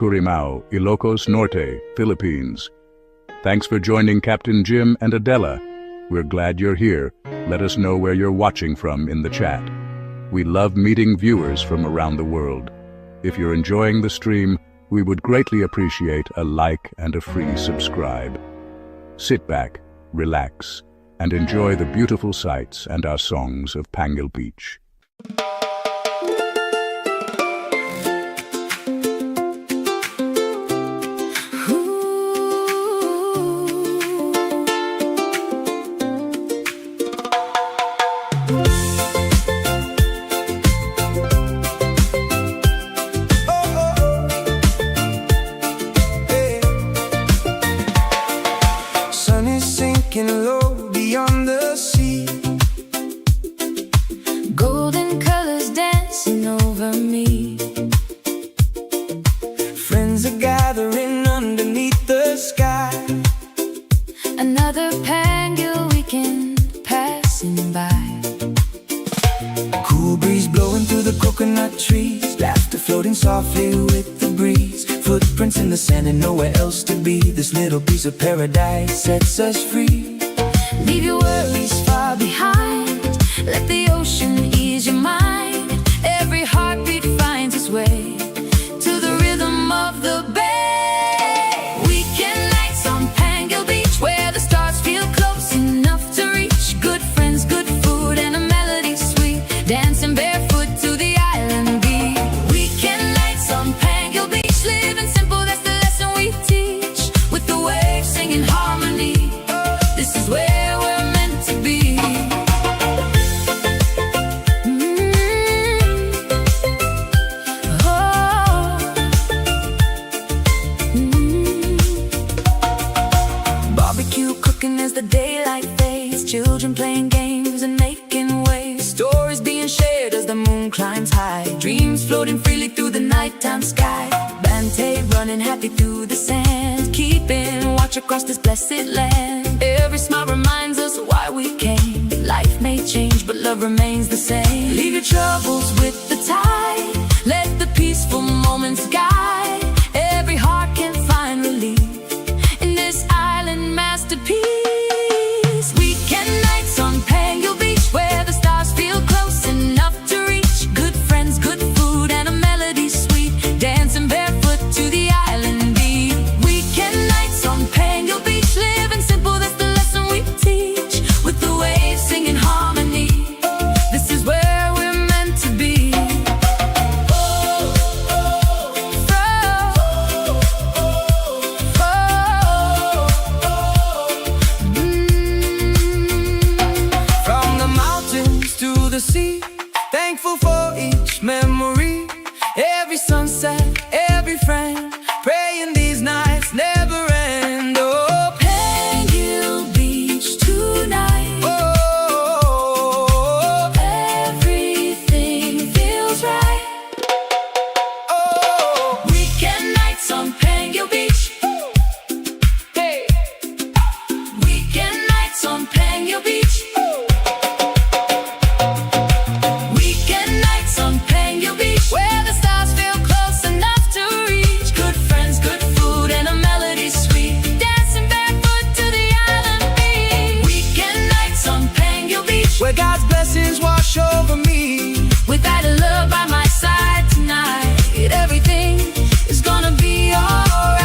Currimao, Ilocos Norte, Philippines. Thanks for joining Captain Jim and Adela. We're glad you're here. Let us know where you're watching from in the chat. We love meeting viewers from around the world. If you're enjoying the stream, we would greatly appreciate a like and a free subscribe. Sit back, relax, and enjoy the beautiful sights and our songs of Pangil Beach. Low beyond the sea, golden colors dancing over me. Friends are gathering underneath the sky. Another Pangil weekend passing by. Cool breeze blowing through the coconut trees, laughter floating softly with the breeze. Footprints in the sand and nowhere else to be. This little piece of paradise sets us free. Leave your worries far behind. Let the ocean ease your mind. Every heartbeat finds its way to the rhythm of the bay. Weekend nights on Pangil Beach, where the stars feel close enough to reach. Good friends, good food, and a melody sweet, dancing barefoot to the island beat. Weekend nights on Pangil Beach, living simple, that's the lesson we teach. With the waves singing harmony, this is where as the daylight fades, children playing games and making waves. Stories being shared as the moon climbs high. Dreams floating freely through the nighttime sky. Bante running happy through the sand, keeping watch across this blessed land. Every smile reminds us why we came. Life may change, but love remains the same. Leave your troubles with the tide. Let the peaceful moments guide. Every heart can find relief in this island masterpiece. See, thankful for each memory, every sunset, every friend, praying these nights never end. Oh, Pangil Beach tonight. Oh, everything feels right. Oh, weekend nights on Pangil Beach. Hey, weekend nights on Pangil Beach. Where God's blessings wash over me. With that love by my side tonight, everything is gonna be alright.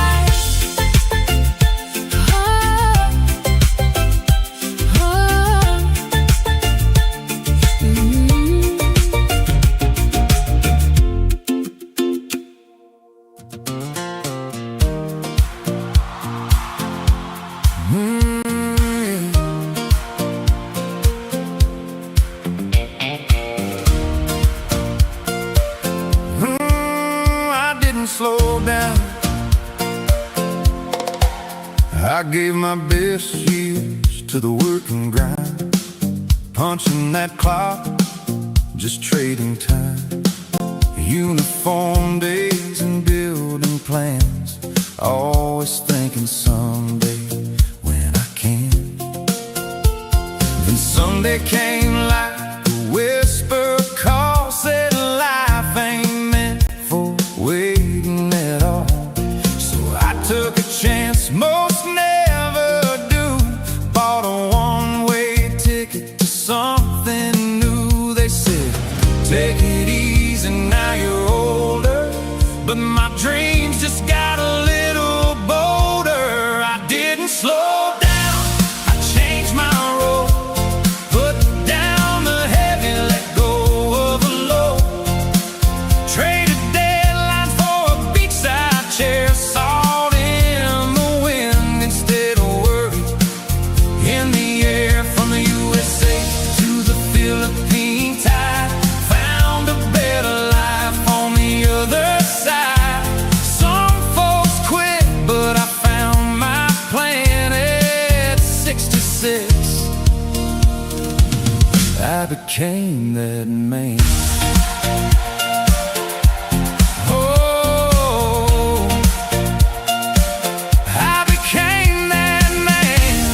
Slow down. I gave my best years to the working grind, punching that clock, just trading time. Uniform days and building plans, always thinking someday when I can. Then someday came like a whisper call, said life ain't meant for waiting at all. dreams just got a little bolder. I didn't slow down, I changed my role. Put down the heavy, let go of the low. Traded deadlines for a beachside chair. Salt in the wind instead of worry in the air. From the USA to the Philippine tide, found a better life on the other side. Some folks quit, but I found my plan at 66. I became that man. Oh, I became that man.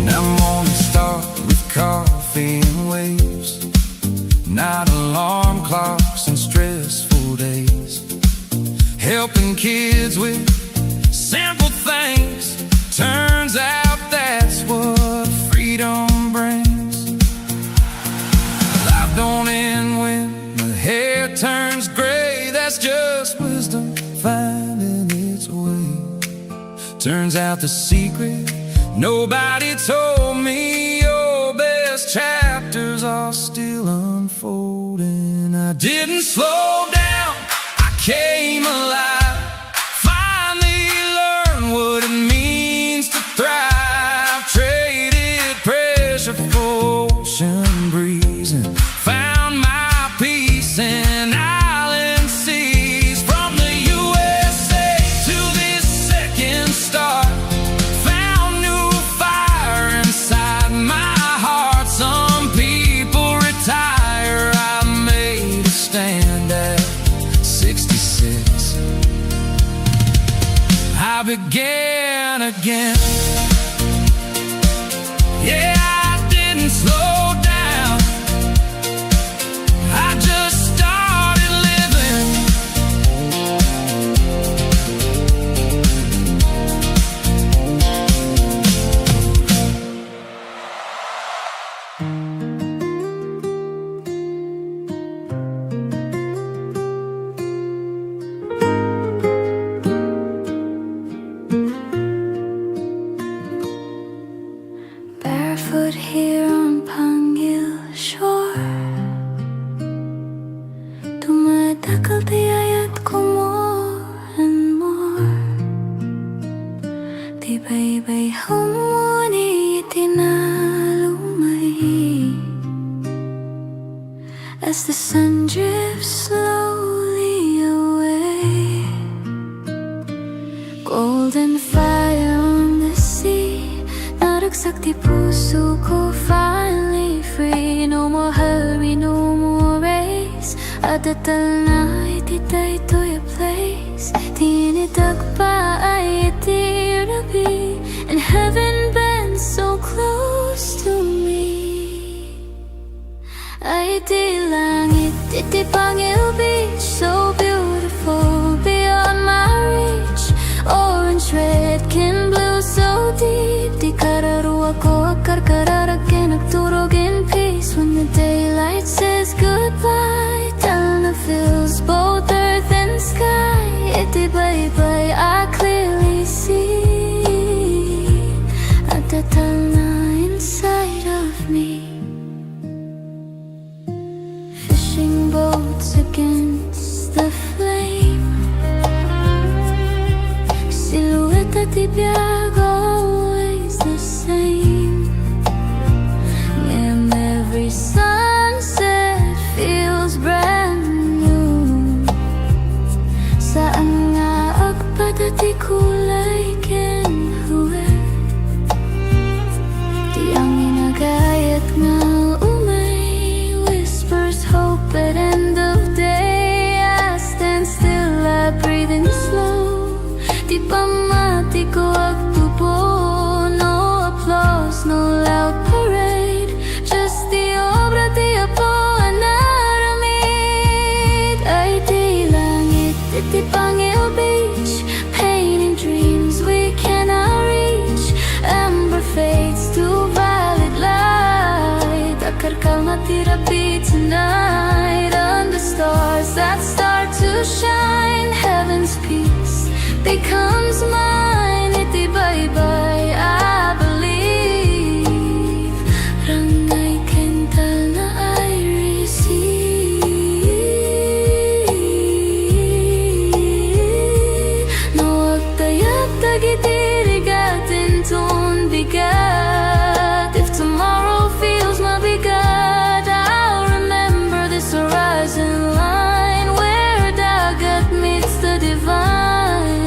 Now mornings start with coffee and waves, not alarm clocks and stressful days. Helping kids with simple things, turns out that's what freedom brings. Life don't end when the hair turns gray. That's just wisdom finding its way. Turns out the secret nobody told me, your best chapters are still unfolding. I didn't slow down, I came alive. Finally learned what it means to thrive. Traded pressure for ocean breeze and found my peace in island seas. From the USA to this second star, found new fire inside my heart. Some people retire, I made a stand at 66. I began again. Yeah, I didn't slow down, I just started living. Barefoot here on Pangil shore, dumadakal tiyayat ko more and more. Tibay-bay humuni itinalumay as the sun drifts slowly away. Golden fire on the sea, naragsak di puso ko, finally free. No more hurry, no more race. Adatal na ititay to your place. Tinidag pa ay itirabi, and heaven bends so close to me. Ay di langit, iti Pangil Beach, so beautiful beyond my reach. Orange, red, kin blue, so deep. Di kararuwa ko akarkararag nagturog in peace. When the daylight says goodbye, Talna fills both earth and sky. Iti bye-bye, I clearly see at the Talna inside of me. Fishing boats against the flame, silhouette at ibiyag, always the same. And every sunset feels brand new. Saan nga agpadati kulay kenhuwe, di ang inagayat nga umay whispers hope at end of day. I stand still, I breathe in slow. Di pa mati ko agtubo, therapy tonight. Under stars that start to shine, heaven's peace becomes mine. Itibay-bay, I believe. Rangay kental na I receive. Nawag tayag tagitirigatin tun bigat. If tomorrow feels mabigat, I'll remember this horizon line where dagat meets the divine.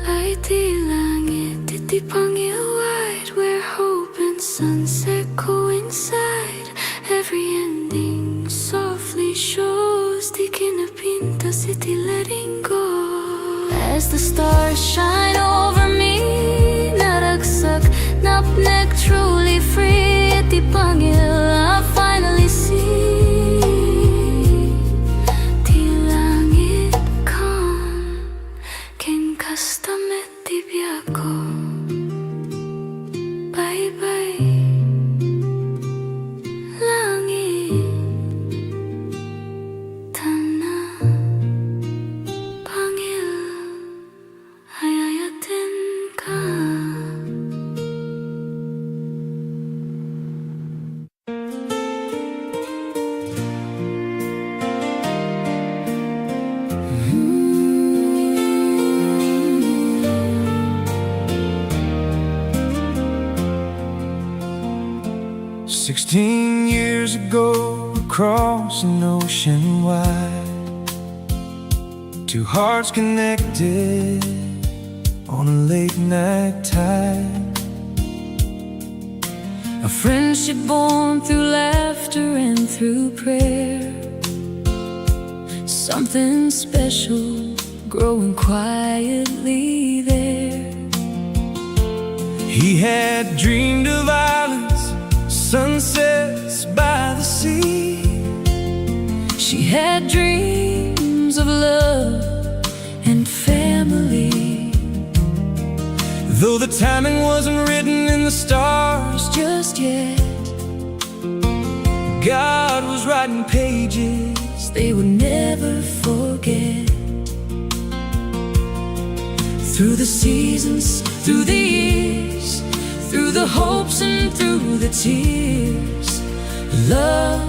Ay di langit, iti Pangil wide, where hope and sunset coincide. Every ending softly shows di kinapinta city letting go. As the stars shine over me, naragsak, napnek, truly free. Iti Pangil, I finally see. Ti langit calm, ken kastamet ti biyako. Bye-bye, langit, tana, Pangil, ayayatin ka. "16 years ago, across an ocean wide, two hearts connected on a late night tide. A friendship born through laughter and through prayer. Something special growing quietly there. He had dreamed of islands, sunsets by the sea. She had dreams of love and family. Though the timing wasn't written in the stars Just yet, God was writing pages they would never forget. Through the seasons, through the years, through the hopes and through the tears, love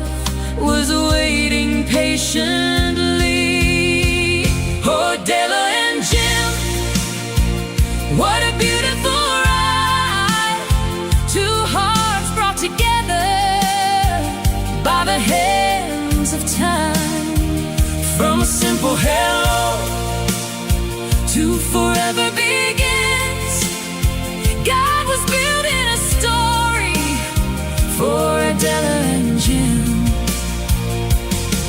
was waiting patiently. Oh, Della and Jim, What a beautiful ride. Two hearts brought together by the hands of time. from a simple hello To forever begins. God was building a story for Adela and Jim.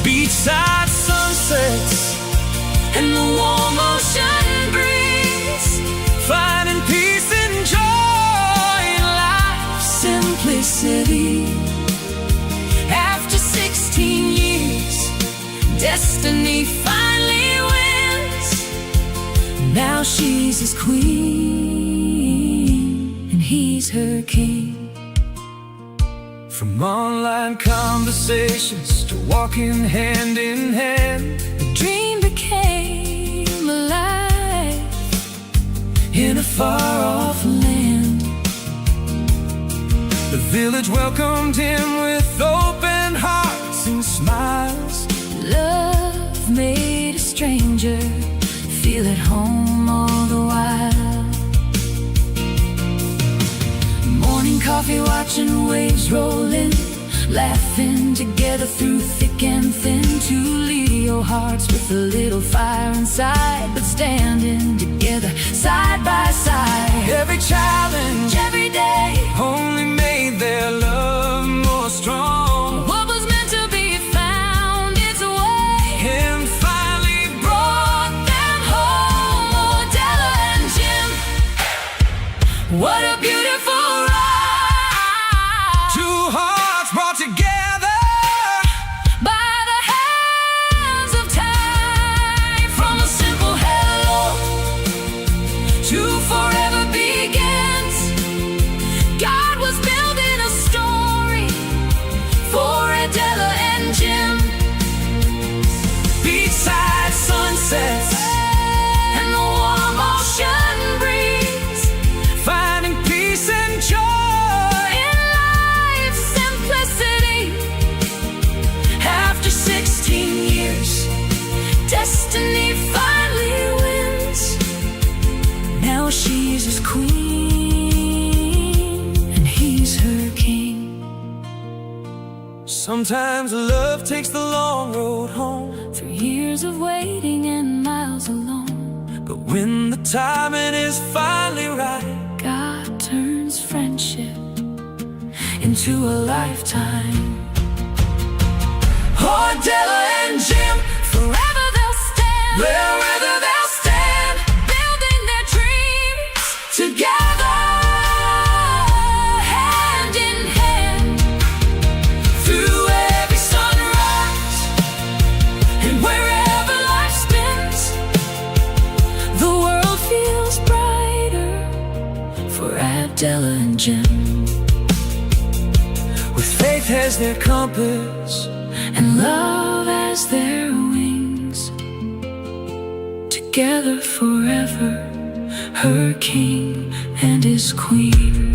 beachside sunsets And the warm ocean breeze, finding peace and joy in life's simplicity. After 16 years, destiny finally wins. Now she's his queen and he's her king. From online conversations to walking hand in hand, The dream became alive in a far-off land. The village welcomed him with open hearts and smiles. Love made a stranger feel at home all the while. Morning coffee, watching waves roll in, laughing together through thick and thin. Two Leo hearts with a little fire inside, but standing together side by side. Every challenge Every day, only made their love more strong, what was meant to be found its way and finally brought them home. Oh, Della and Jim, what a beautiful ride. two hearts brought together By the hands of time. From a simple hello to forever begins. God was building a story for Adela and Jim. Beachside sunsets and the warm ocean breeze, finding peace and joy in life's simplicity. After 16 years, destiny finally wins. Now she's his queen and he's her king. Sometimes love takes the long road home, Through years of waiting and miles alone, but when the timing is finally right, God turns friendship into a lifetime. Adela and Jim, forever they'll stand, wherever they'll stand, building their dreams together, hand in hand, through every sunrise and wherever life spins. The world feels brighter for Adela and Jim. with faith as their compass And love as their wings, together forever, her king and his queen.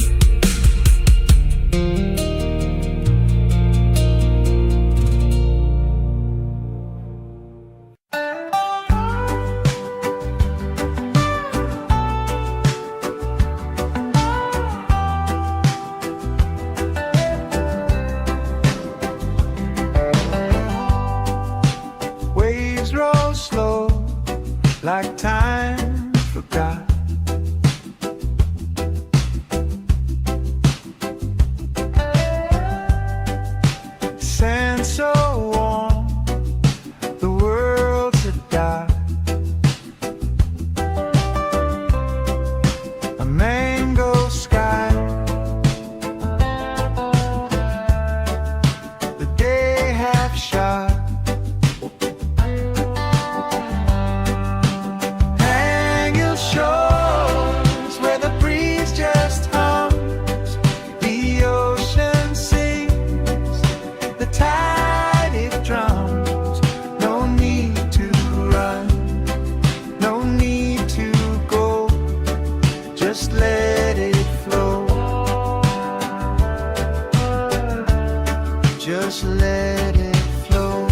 Waves roll slow, like time forgot. Sand so warm, the world's a dark. A mango sky, the day half shot. Hang your shores where the breeze just hums, the ocean sings, the tide it drums. No need to run, no need to go, just let it flow, just let it flow.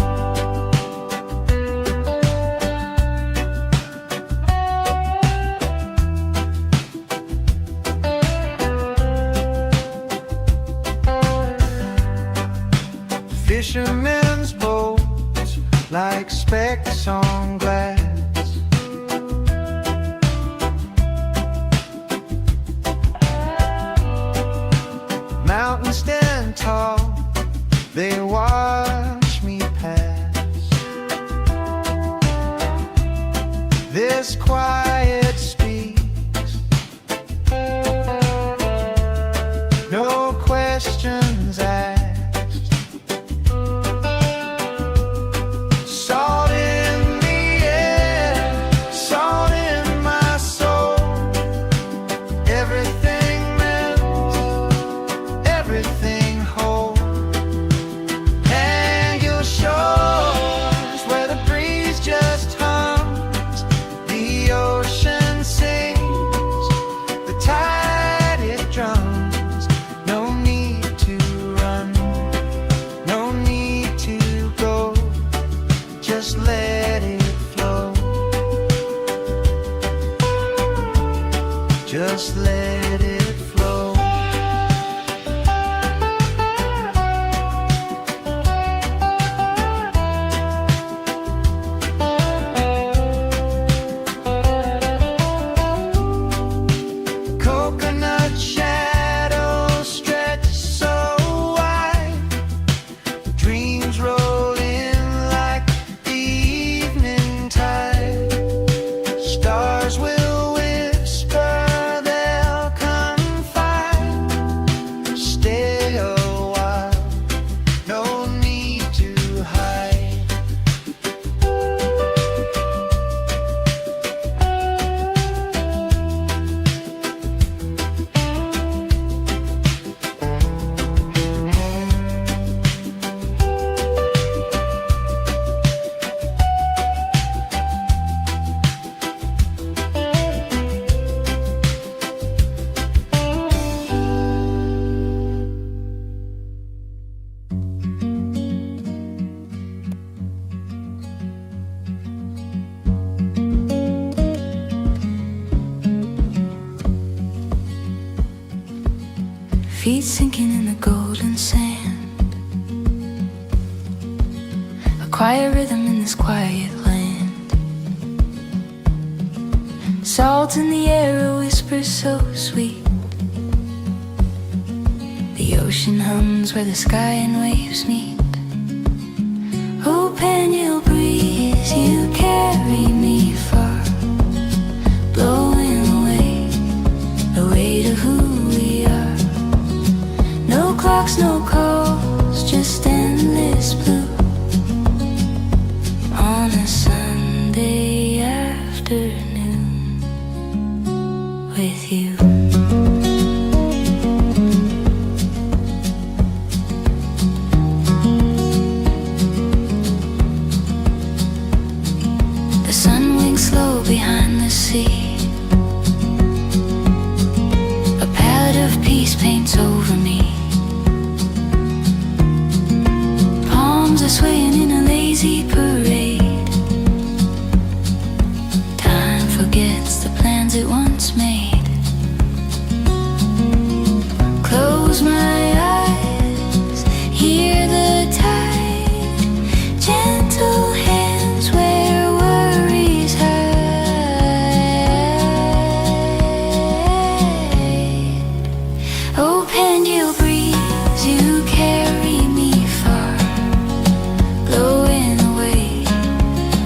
Fishermen's boats like specks on glass. Mountains stand tall, they watch me pass. This quiet speaks, no questions asked. Salt in the air, salt in my soul. Everything melts, everything whole. Hang your shores where the breeze just hums, the ocean sings, the tide it drums. No need to run, no need to go, just let it flow, just let it flow. Coconut shadows stretch so wide, dreams roll in like the evening tide. Stars will whisper, they'll come feet sinking in the golden sand. A quiet rhythm in this quiet land. Salt in the air, a whisper so sweet. The ocean hums where the sky and waves meet. Oh, Pangil breeze, you carry me far, blowing away to who we are. No clocks, no calls, just endless blue on a Sunday afternoon with you. The sun winks slow behind the sea. A palette of peace paints over me. Palms are swaying in a lazy parade. Time forgets the plans it once made. Close my eyes, hear the tide, gentle hands where worries hide. Oh, Pangil breeze, you carry me far, blowing away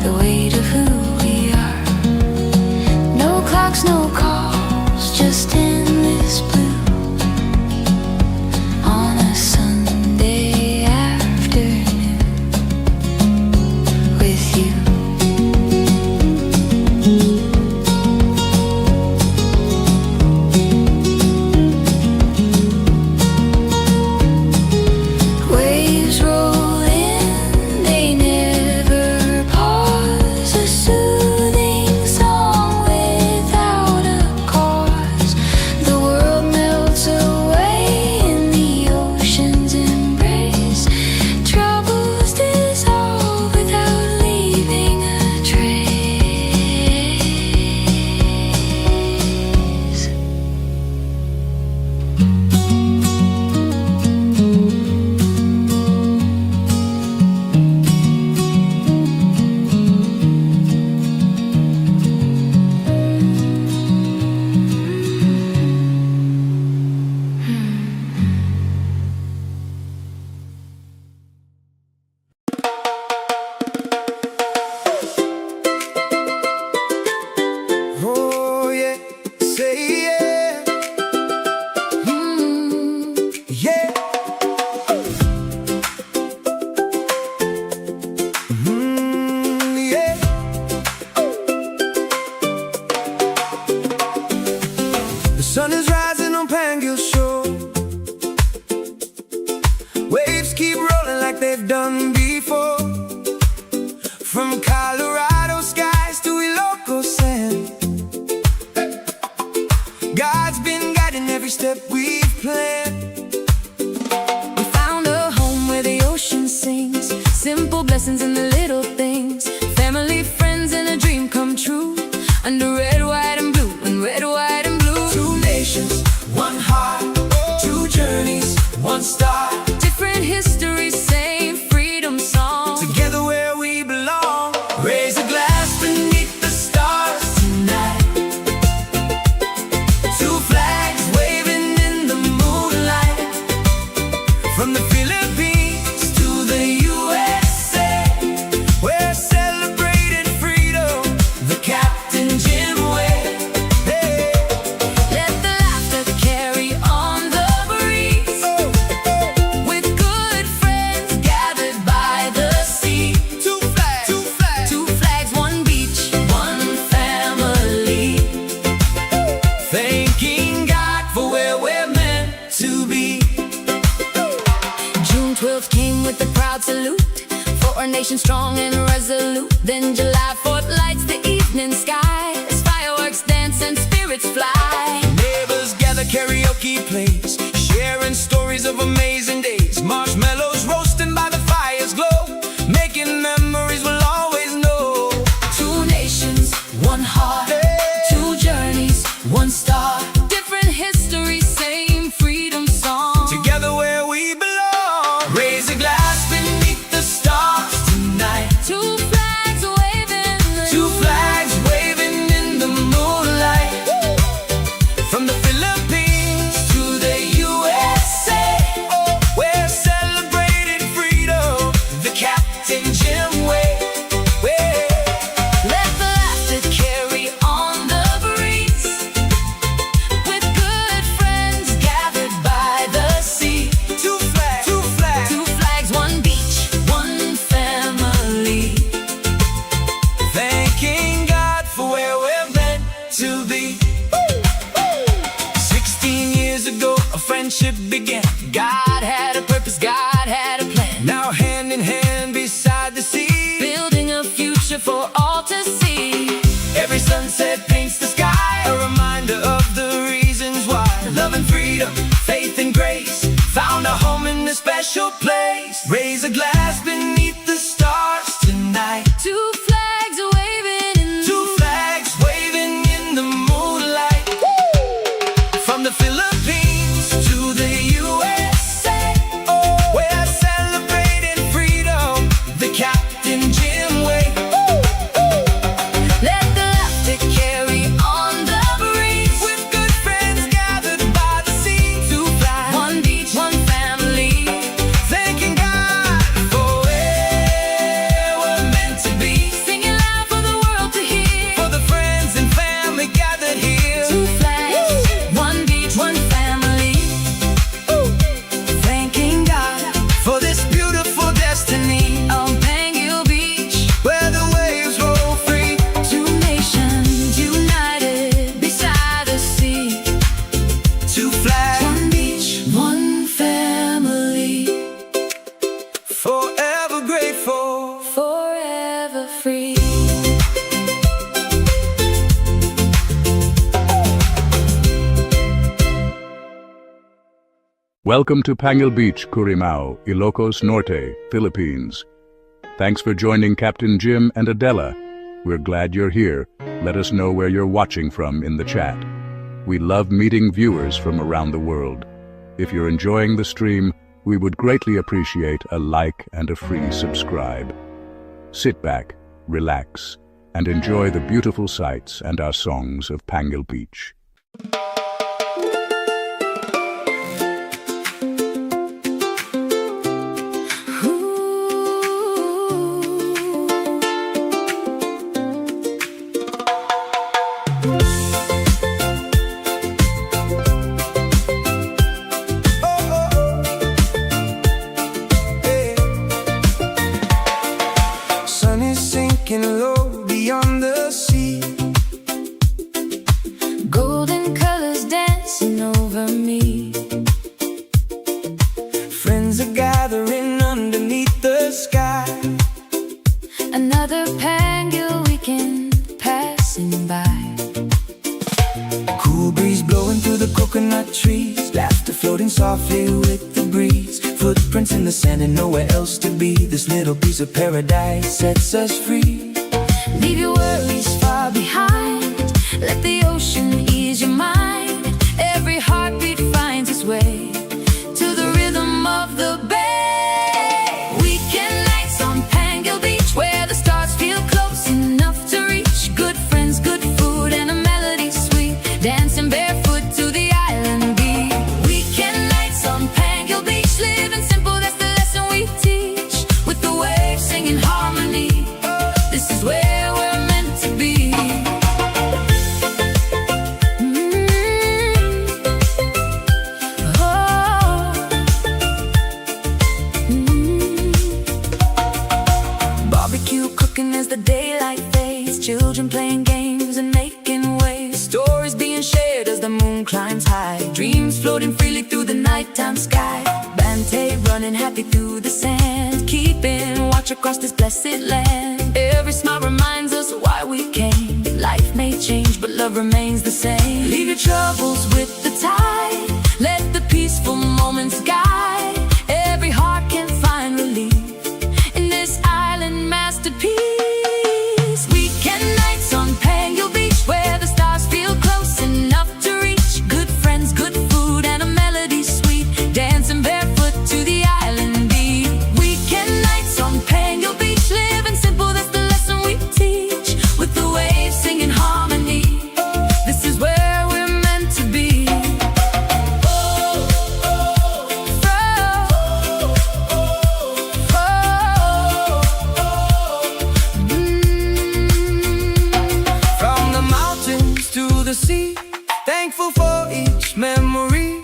the weight of who we are. No clocks, no calls, just endless blue on a Sunday afternoon with you. Waves roll in, they never pause. A soothing song without a cause. The world melts away in the ocean's embrace. Troubles dissolve without leaving a trace. Oh yeah, say yeah. Yeah. Yeah. The sun is rising on Pangil shore. Waves keep rolling like they've done before. From Colorado skies to Ilocos sand, God's been guiding every step we've planned. We found a home where the ocean sings. Simple blessings in the little things. Family, friends, and a dream come true. Under red, white, and blue, and red, white, and blue. Two nations, one heart, two journeys, one star. Different histories, same freedom song. Together where we belong. Raise a glass beneath the stars tonight. Two flags waving in the moonlight. From the Philippines to the USA, we're celebrating freedom the Captain Jim way. Hey. Let the laughter carry on the breeze. With good friends gathered by the sea. Two flags, two flags, Two flags, one beach, one family. thanking God for where we're meant to be. June 12th came with a proud salute for our nation strong and resolute. Then July 4th lights the evening sky as fireworks dance and spirits fly. Neighbors gather, karaoke plays, sharing stories of amazing days. Marshmallows roasting by the fire's glow, making memories we'll always know. Two nations, one heart, two journeys, one star. Different histories, same freedom song. friendship began. God had a purpose, God had a plan. Now hand in hand beside the sea, building a future for all to see. every sunset paints the sky, a reminder of the reasons why. Love and freedom, faith and grace, found a home in a special place. Raise a glass beneath the stars tonight. Two flags waving in Two flags waving in the moonlight. From the Philippines to the USA, we're celebrating freedom the Captain Jim way. Let the laughter carry on the breeze. With good friends gathered by the sea. Two flags, one beach, one family. Thanking God for where we're meant to be. Singing loud for the world to hear. For the friends and family gathered here. Two flags, one beach, one family. Thanking God for this beautiful destiny. On Pangil Beach, Where the waves roll free. two nations united beside the sea. Two flags, One beach, one family. forever grateful. Forever free. Welcome to Pangil Beach, Currimao, Ilocos Norte, Philippines. Thanks for joining Captain Jim and Adela. We're glad you're here. Let us know where you're watching from in the chat. We love meeting viewers from around the world. If you're enjoying the stream, we would greatly appreciate a like and a free subscribe. Sit back, relax, and enjoy the beautiful sights and our songs of Pangil Beach. Sun is sinking low beyond the sea. Golden colors dancing over me. Friends are gathering underneath the sky. Another Pangil weekend passing by. Cool breeze blowing through the coconut trees. Laughter floating softly with the breeze. Footprints in the sand and nowhere else to be. This little piece of paradise sets us free. Leave your worries far behind. Let the ocean ease your mind. Every heartbeat finds its way to the rhythm of the bay. Weekend nights on Pangil Beach, where the stars feel close enough to reach. Good friends, good food, and a melody sweet. Dancing barefoot to the island beat. Weekend nights on Pangil Beach, living simple, that's the lesson we teach. With the waves singing harmony, this is where we're meant to be. Barbecue cooking as the daylight fades. Children playing games and making waves. Stories being shared as the moon climbs high. Dreams floating freely through the nighttime sky. Bante running happy through the sand. Keeping watch across this blessed land. Every smile reminds us why we came. Life may change, but love remains the same. Leave your troubles with the tide. Let the peaceful moments guide. Every heart can find relief in this island masterpiece. Weekend nights on Pangil Beach, where the stars feel close enough to reach. Good friends, good food, and a melody sweet. Dancing barefoot to the island beat. Weekend nights on Pangil Beach, living simple, that's the lesson we teach. With the waves singing harmony, this is where we're meant to be. From the mountains to the sea, thankful for each memory.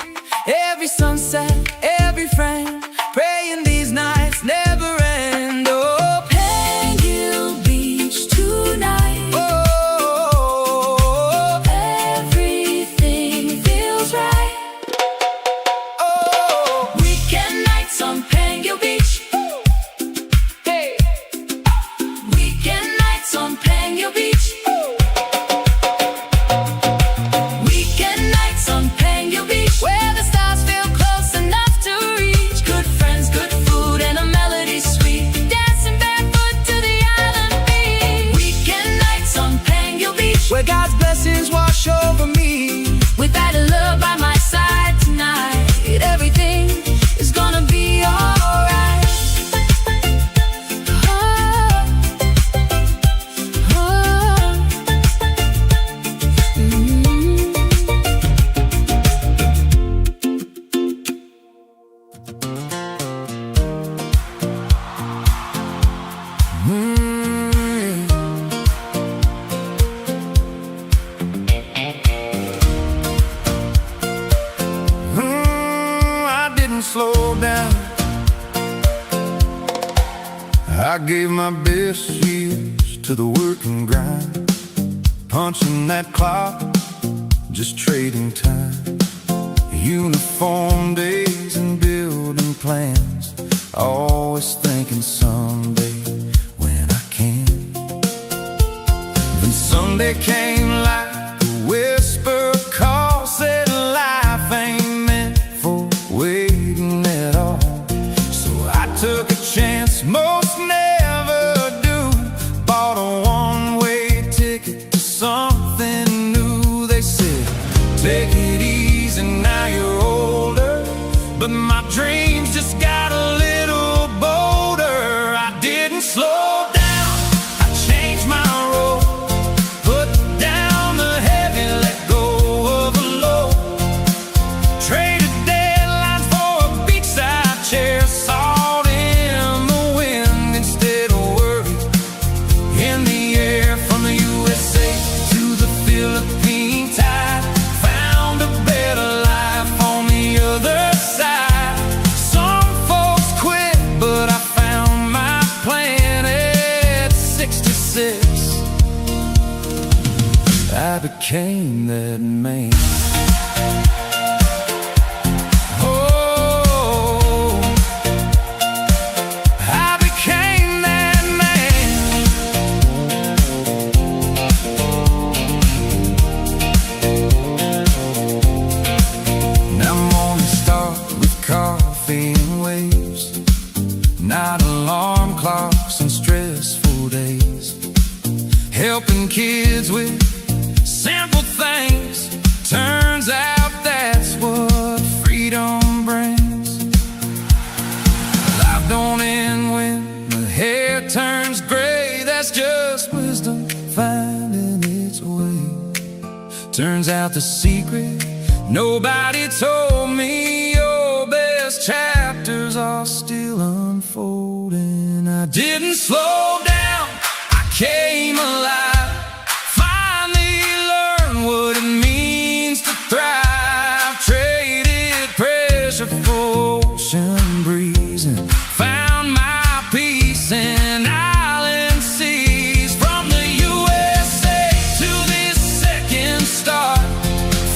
Every sunset, every friend, praying these nights never end. Oh, Pangil Beach tonight. oh, Everything feels right. I gave my best years to the work and grind, punching that clock, just trading time. Uniform days and building plans, always thinking someday when I can. Then Sunday came like a whisper call, said life ain't meant for waiting at all. So I took a chance most never do, bought a one-way ticket to something new. They said, take it easy, now you're older, but my dreams just got a little bolder. I didn't slow down, I changed my road, put down the heavy, let go of the low. Traded deadlines for a beachside chair, salt in the wind instead of worry in the air. From the USA to the Philippine tide, found a better life on the other side. Some folks quit, but I found my plan at 66. I became that man. Oh, I became that man. Now mornings start with coffee and waves, not alarm clocks and stressful days. Helping kids with simple things, turns out that's what freedom brings. Life don't end when the hair turns gray, that's just wisdom finding its way. Turns out the secret nobody told me, your best chapters are still unfolding. I didn't slow down, I came alive, finally learned what it means to thrive. Traded pressure for ocean breeze and found my peace in island seas. From the USA to this second start,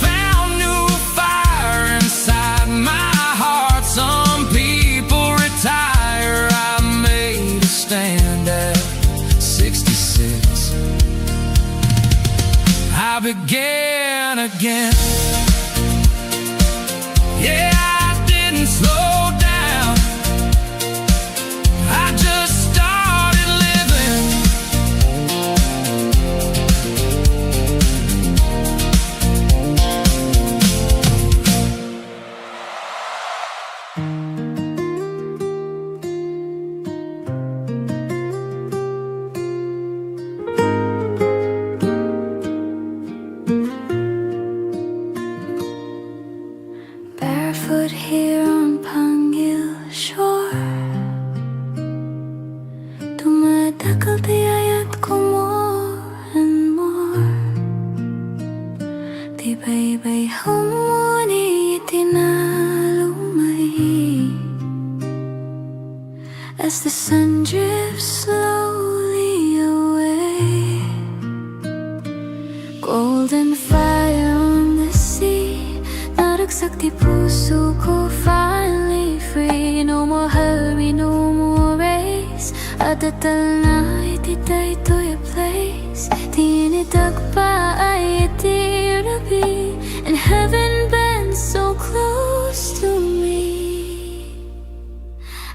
found new fire inside my heart. Some people retire, I made a stand at 66. I began again. Yeah, I didn't slow down, I just started living. Barefoot here on Pangil shore, tumatakal tiyayat ko more and more. Tibay-bay humuni itinalumay, as the sun drifts slowly away. Golden fire on the sea, naragsak di puso ko, finally free. No more hurry, no more race, adatal na itiday to your place. Tinidag pa ay itirabi, and heaven bends so close to me.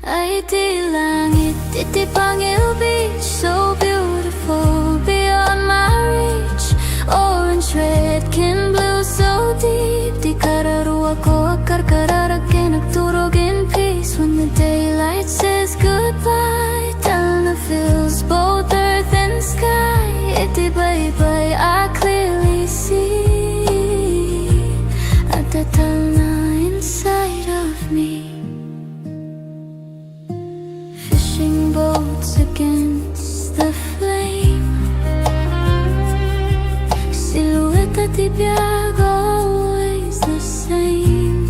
Ay iti langit, iti Pangil Beach, so beautiful beyond my reach. Orange, red, kin blue, so deep. Di kararuwa ko akar kararagin, nagturog in peace. When the daylight says goodbye, Talna fills both earth and sky. Iti bye-bye, I clearly see at the Talna inside of me. Fishing boats against the flame, silhouette at the biag, always the same.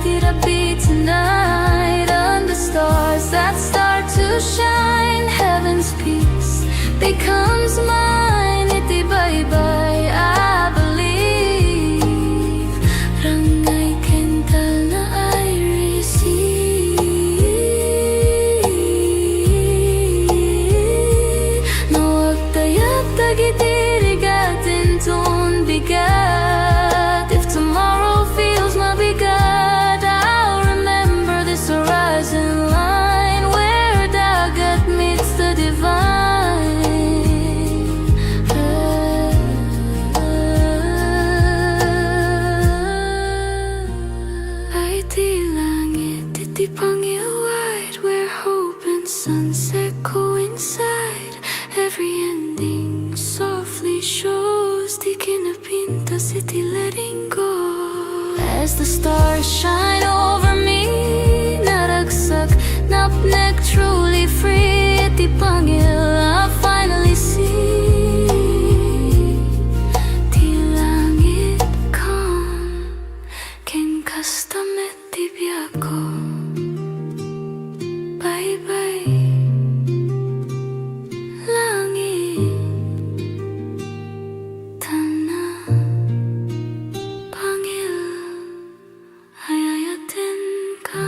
therapy tonight. Under stars that start to shine, heaven's peace becomes mine. Itibay-bay, I believe. Rangay kental na I receive. No agtayag tagitirigatin ton bigat. If tomorrow feels mabigat, I'll remember this horizon line where dagat meets the divine. Ay di langit, iti Pangil wide, where hope and sunset coincide. Every ending softly shows di kinapinta city letting go. As the stars shine over me, naragsak, napnek, truly free. Iti Pangil, I finally see. Di langit calm, ken kastamet di biyako. Bye-bye, langit, tana, Pangil, ayayatin ka.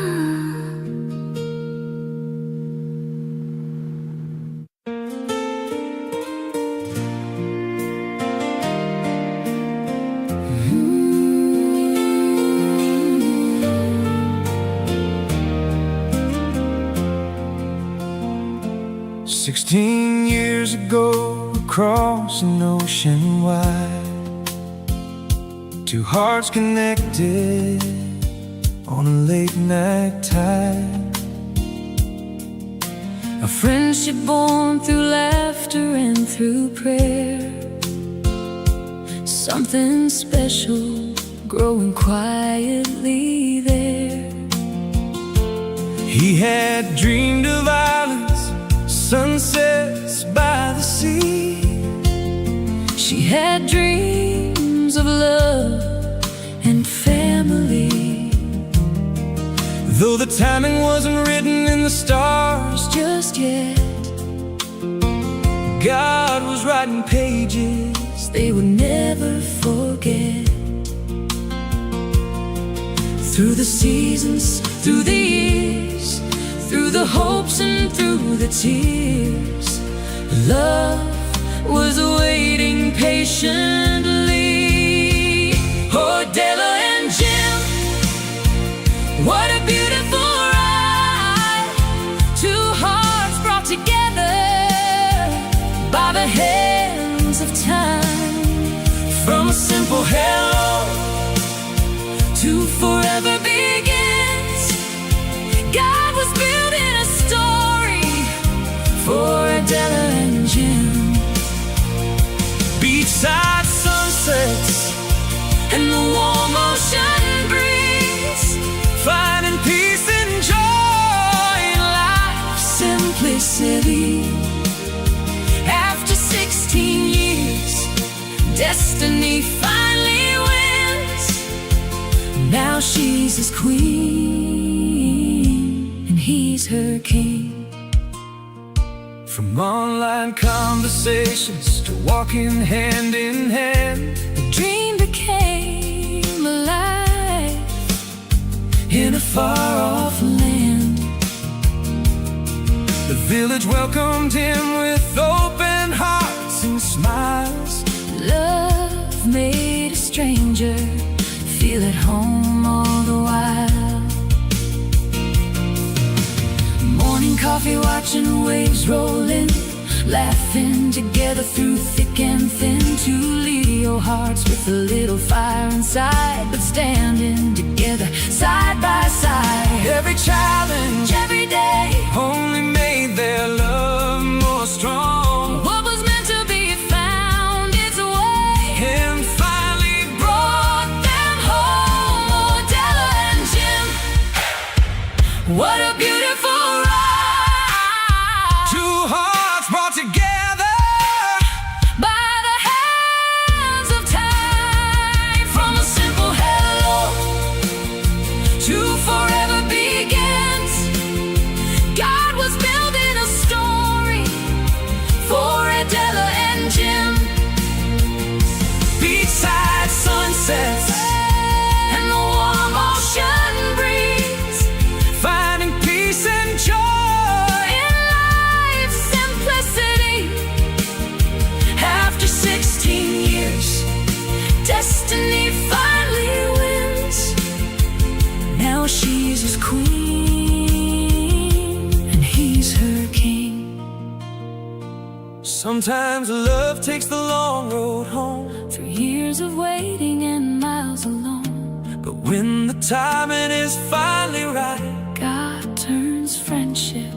"16 years ago, across an ocean wide, two hearts connected on a late night tide. A friendship born through laughter and through prayer. Something special growing quietly there. He had dreamed of islands, sunsets by the sea. She had dreams of love and family. Though the timing wasn't written in the stars Just yet, God was writing pages they would never forget. Through the seasons, through the years, through the hopes and through the tears, love was waiting patiently. Oh, Della and Jim, What a beautiful ride. Two hearts brought together by the hands of time. from a simple hello To forever begins. God was building a story for Adela and Jim. beachside sunsets And the warm ocean breeze, finding peace and joy in life. simplicity. After 16 years, destiny finally wins. Now she's his queen and he's her king. From online conversations to walking hand in hand, The dream became alive in a far-off land. the village welcomed him with open hearts and smiles. Love made a stranger feel at home all the while. Morning coffee, watching waves roll in, laughing together through thick and thin. Two Leo hearts with a little fire inside, but standing together side by side. Every challenge Every day, only made their love more strong, what was meant to be found its way and finally brought them home. Oh, Della and Jim, what a beautiful ride. two hearts brought together By the hands of time, from a simple hello to Destiny finally wins. Now she's his queen, and he's her king. Sometimes love takes the long road home, Through years of waiting and miles alone, but when the timing is finally right, God turns friendship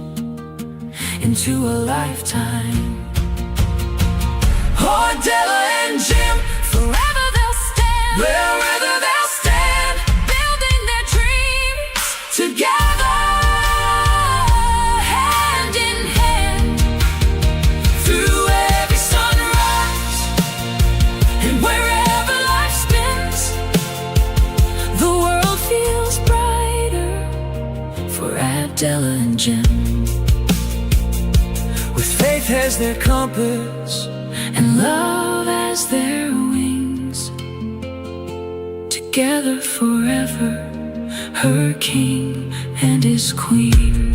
into a lifetime. oh, Della and Jim, Forever they'll stand, wherever they'll stand, building their dreams together, hand in hand. through every sunrise, And wherever life spins, the world feels brighter for Abdella and Jim. with faith as their compass, And love as their wings, together forever, her king and his queen.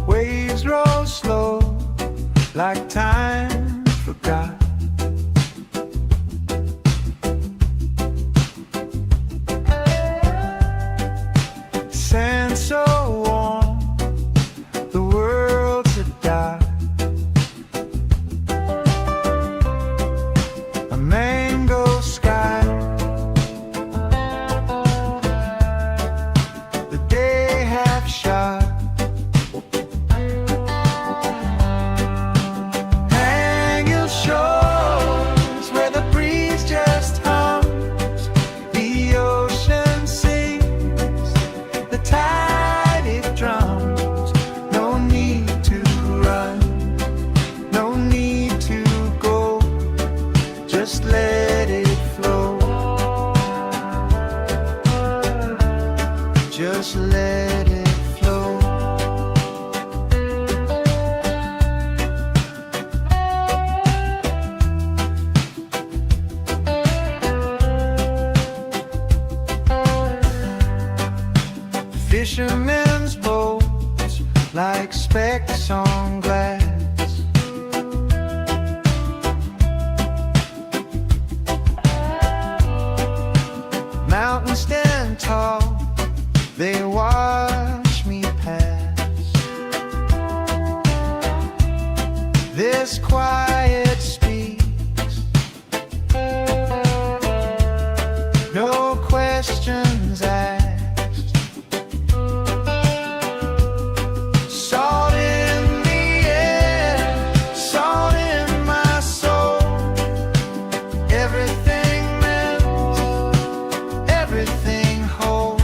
Waves roll slow, like time forgot. Sand so warm, the world's a dark. A mango sky, the day half shot. Hang your shores where the breeze just hums, the ocean sings, the tide it drums. No need to run, no need to go, just let it flow. Just let it flow. Fishermen's boats like specks on glass. Mountains stand tall, they watch me pass. This quiet speaks, no questions asked. Salt in the air, salt in my soul. Everything melts, everything whole.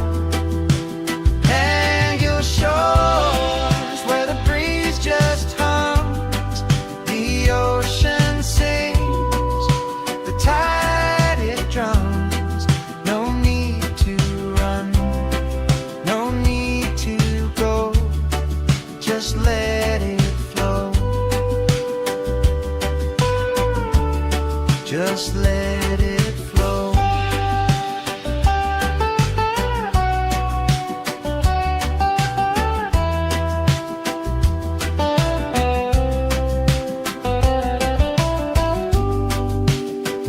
Hang your shores where the breeze just hums, the ocean sings, the tide it drums. No need to run, no need to go, just let it flow. Just let it flow.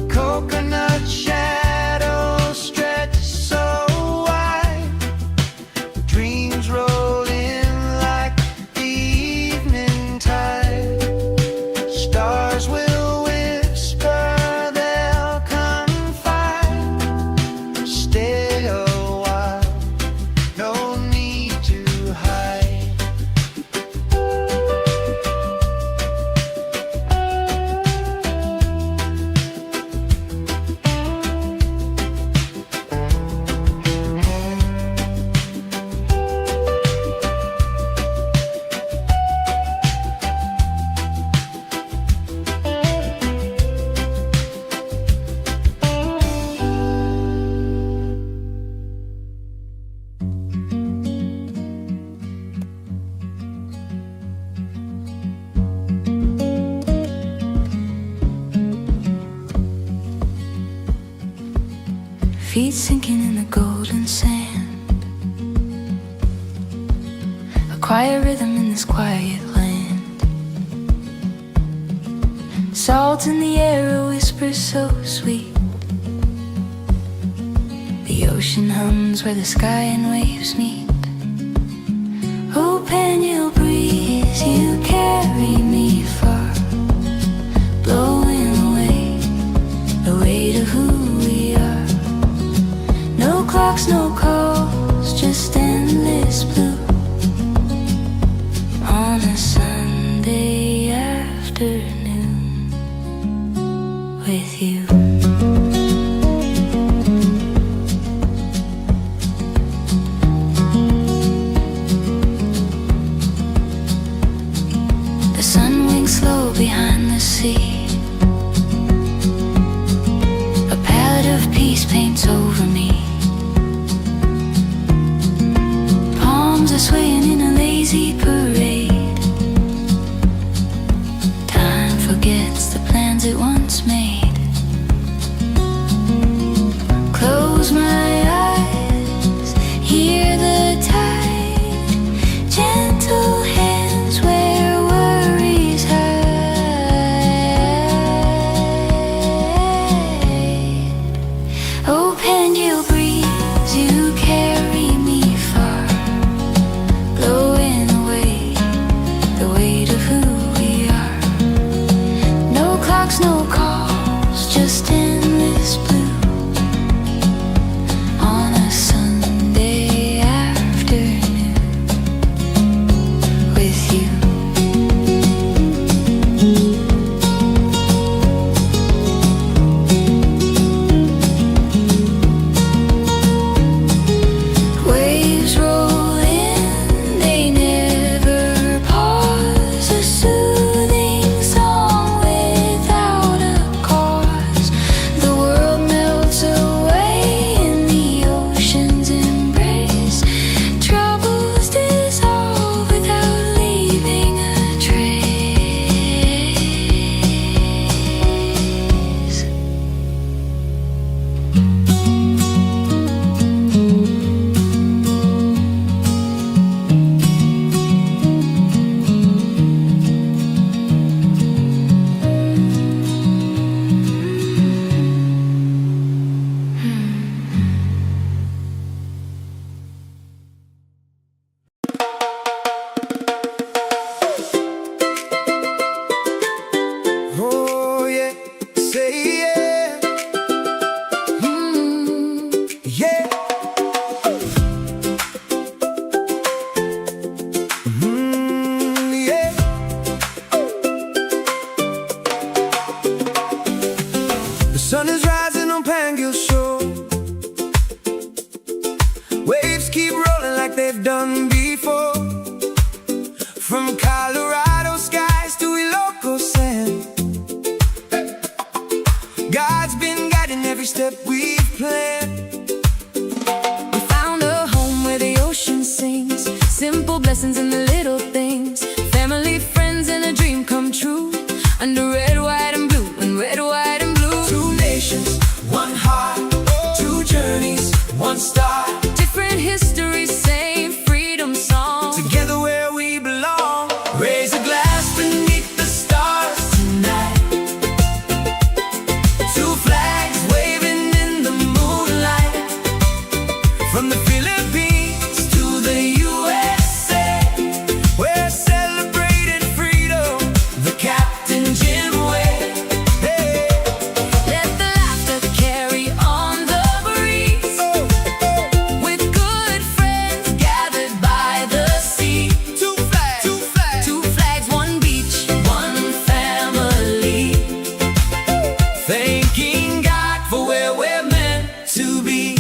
Coconut shadows stretch so wide, dreams roll in like the evening tide. Stars will whisper, they'll feet sinking in the golden sand. A quiet rhythm in this quiet land. Salt in the air, a whisper so sweet. The ocean hums where the sky and waves meet. Oh, Pangil breeze, you carry me far, blowing away the weight of who we are. No clocks, no calls, just endless blue on a Sunday afternoon with you. The sun winks slow behind the sea. A palette of peace paints over me. Palms are swaying in a lazy parade. Time forgets the plans it once made. Close my eyes, hear the tide, gentle hands where worries hide. Oh, Pangil breeze, you carry me far, blowing away the weight of who we are. No clocks, no calls, just endless blue on a Sunday afternoon with you. Waves roll in, they never pause. A soothing song without a cause. The world melts away in the ocean's embrace. Troubles dissolve without leaving a trace. Oh yeah, say yeah. Yeah. Yeah. The sun is rising on Pangil Shore. Waves keep rolling like they've done before. From Colorado skies to Ilocos sand, God's been guiding every step we've planned. We found a home where the ocean sings. Simple blessings in the little things. Family, friends, and a dream come true. Under red, white, and blue, and red, white, and blue. Two nations, one heart, two journeys, one star. Different histories, same freedom song. Together where we belong. Raise a glass beneath the stars tonight. Two flags waving in the moonlight. From the Philippines to the USA, we're celebrating freedom the Captain Jim way. Hey. Let the laughter carry on the breeze. With good friends gathered by the sea. Two flags, two flags, Two flags, one beach, one family. thanking God for where we're meant to be.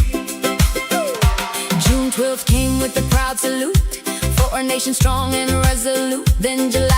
June 12th came with a proud salute for a nation strong and resolute. Then July